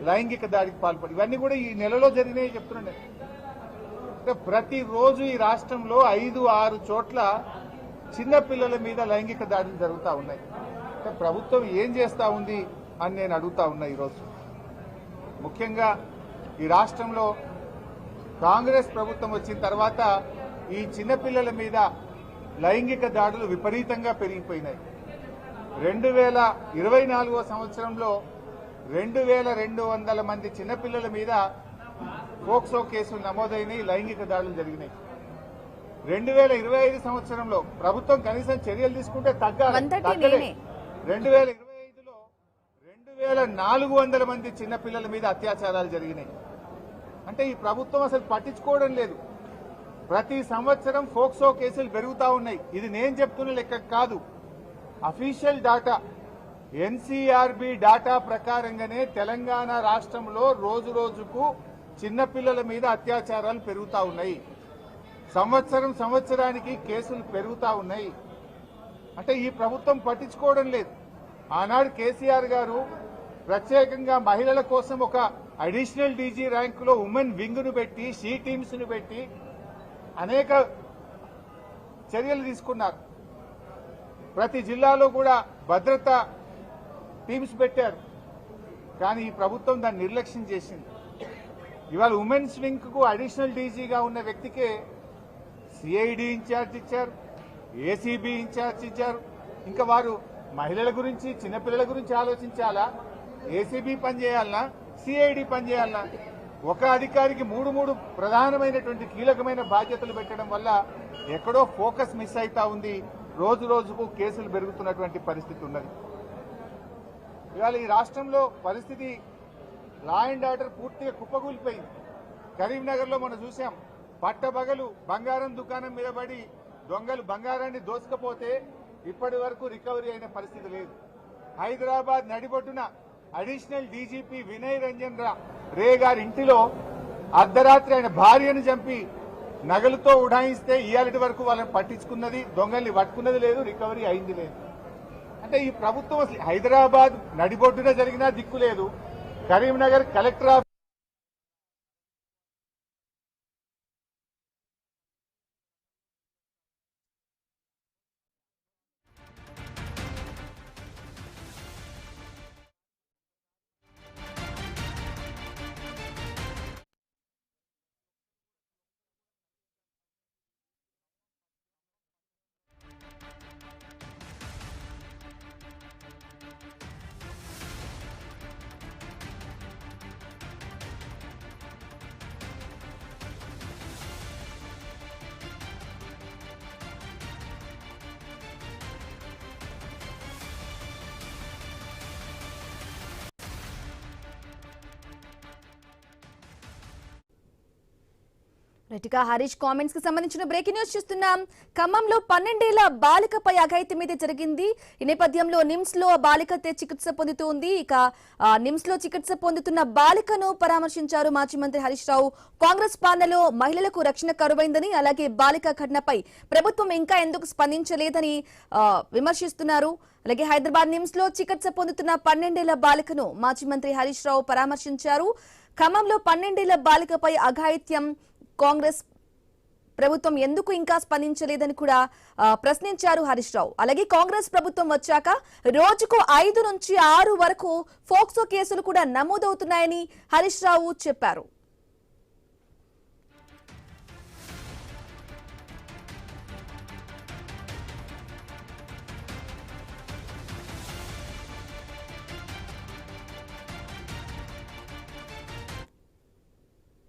లైంగిక దాడికి పాల్పడి ఇవన్నీ కూడా ఈ నెలలో జరిగినాయి చెప్తున్నాను. ప్రతిరోజు ఈ రాష్ట్రంలో 5-6 చోట్ల చిన్నపిల్లల మీద లైంగిక దాడులు జరుగుతూ ఉన్నాయి. ప్రభుత్వం ఏం చేస్తూ ఉంది అని నేను అడుగుతా ఉన్నా. ఈరోజు ముఖ్యంగా ఈ రాష్ట్రంలో కాంగ్రెస్ ప్రభుత్వం వచ్చిన తర్వాత ఈ చిన్నపిల్లల మీద లైంగిక దాడులు విపరీతంగా పెరిగిపోయినాయి. 2024 సంవత్సరంలో 2200 మంది చిన్నపిల్లల మీద పోక్సో కేసులు నమోదైనాయి, లైంగిక దాడులు జరిగినాయి. 2025 సంవత్సరంలో ప్రభుత్వం కనీసం చర్యలు తీసుకుంటే తగ్గలే. 2025లో 2400 మంది చిన్నపిల్లల మీద అత్యాచారాలు జరిగినాయి. అంటే ఈ ప్రభుత్వం అసలు పట్టించుకోవడం లేదు. ప్రతి సంవత్సరం పోక్సో కేసులు పెరుగుతా ఉన్నాయి. ఇది నేను చెప్తున్న లెక్క కాదు, అఫీషియల్ డాటా. ఎన్సీఆర్బీ డాటా ప్రకారంగానే తెలంగాణ రాష్ట్రంలో రోజు రోజుకు చిన్నపిల్లల మీద అత్యాచారాలు పెరుగుతా ఉన్నాయి. సంవత్సరానికి కేసులు పెరుగుతా ఉన్నాయి. అంటే ఈ ప్రభుత్వం పట్టించుకోవడం లేదు. ఆనాడు కేసీఆర్ గారు ప్రత్యేకంగా మహిళల కోసం ఒక అడిషనల్ డీజీ ర్యాంకులో ఉమెన్ వింగ్ ను పెట్టి, షీ టీమ్స్ ను పెట్టి అనేక చర్యలు తీసుకున్నారు. ప్రతి జిల్లాలో కూడా భద్రతా టీమ్స్ పెట్టారు. కానీ ఈ ప్రభుత్వం దాన్ని నిర్లక్ష్యం చేసింది. ఇవాళ ఉమెన్స్ వింగ్ కు అడిషనల్ డీజీగా ఉన్న వ్యక్తికే సిఐడి ఇన్ఛార్జ్ ఇచ్చారు, ఏసీబీ ఇన్ఛార్జ్ ఇచ్చారు. ఇంకా వారు మహిళల గురించి, చిన్నపిల్లల గురించి ఆలోచించాలా? ఏసీబీ పనిచేయాలనా, సిఐడి పనిచేయాలనా? ఒక అధికారికి మూడు ప్రధానమైనటువంటి కీలకమైన బాధ్యతలు పెట్టడం వల్ల ఎక్కడో ఫోకస్ మిస్ అవుతా ఉంది. రోజు రోజుకు కేసులు పెరుగుతున్నటువంటి పరిస్థితి ఉన్నది. ఇవాళ ఈ రాష్ట్రంలో పరిస్థితి లా అండ్ ఆర్డర్ పూర్తిగా కుప్పకూలిపోయింది. కరీంనగర్లో మనం చూసాం, పట్టబగలు బంగారం దుకాణం మీద పడి దొంగలు బంగారాన్ని దోసుకపోతే ఇప్పటి వరకు రికవరీ అయిన పరిస్థితి లేదు. హైదరాబాద్ నడిబొడ్డున అడిషనల్ డీజీపీ వినయ్ రంజన్ రే గారి ఇంటిలో అర్ధరాత్రి ఆయన భార్యను చంపి నగలుతో ఉడాయిస్తే ఇయాలటి వరకు వాళ్ళని పట్టించుకున్నది, దొంగల్ని పట్టుకున్నది లేదు, రికవరీ అయింది లేదు. అంటే ఈ ప్రభుత్వం అసలు హైదరాబాద్ నడిబొడ్డున జరిగినా దిక్కు లేదు. కరీంనగర్ కలెక్టర్ రైట్గా హరీష్ కామెంట్స్ కి సంబంధించిన బ్రేకింగ్ న్యూస్ చూస్తున్నాం. ఖమ్మంలో 12 ఏళ్ల బాలికపై అఘాయిత్యం మీద జరిగింది. ఈ నేపథ్యంలో నిమ్స్ లో బాలిక చికిత్స పొందుతుంది. ఇక నిమ్స్ లో చికిత్స పొందుతున్న బాలికను పరామర్శించారు మాజీ మంత్రి హరీష్ రావు. కాంగ్రెస్ పాలనలో మహిళలకు రక్షణ కరువైందని, అలాగే బాలిక ఘటనపై ప్రభుత్వం ఇంకా ఎందుకు స్పందించలేదని విమర్శిస్తున్నారు. అలాగే హైదరాబాద్ నిమ్స్ లో చికిత్స పొందుతున్న 12 ఏళ్ల బాలికను మాజీ మంత్రి హరీష్ రావు పరామర్శించారు. ఖమ్మంలో 12 ఏళ్ల బాలికపై అఘాయిత్యం కాంగ్రెస్ ప్రభుత్వం ఎందుకు ఇంకా స్పందించలేదని కూడా ప్రశ్నించారు హరీష్ రావు. అలాగే కాంగ్రెస్ ప్రభుత్వం వచ్చాక రోజుకు 5 నుంచి 6 వరకు ఫోక్సో కేసులు కూడా నమోదవుతున్నాయని హరీష్ రావు చెప్పారు.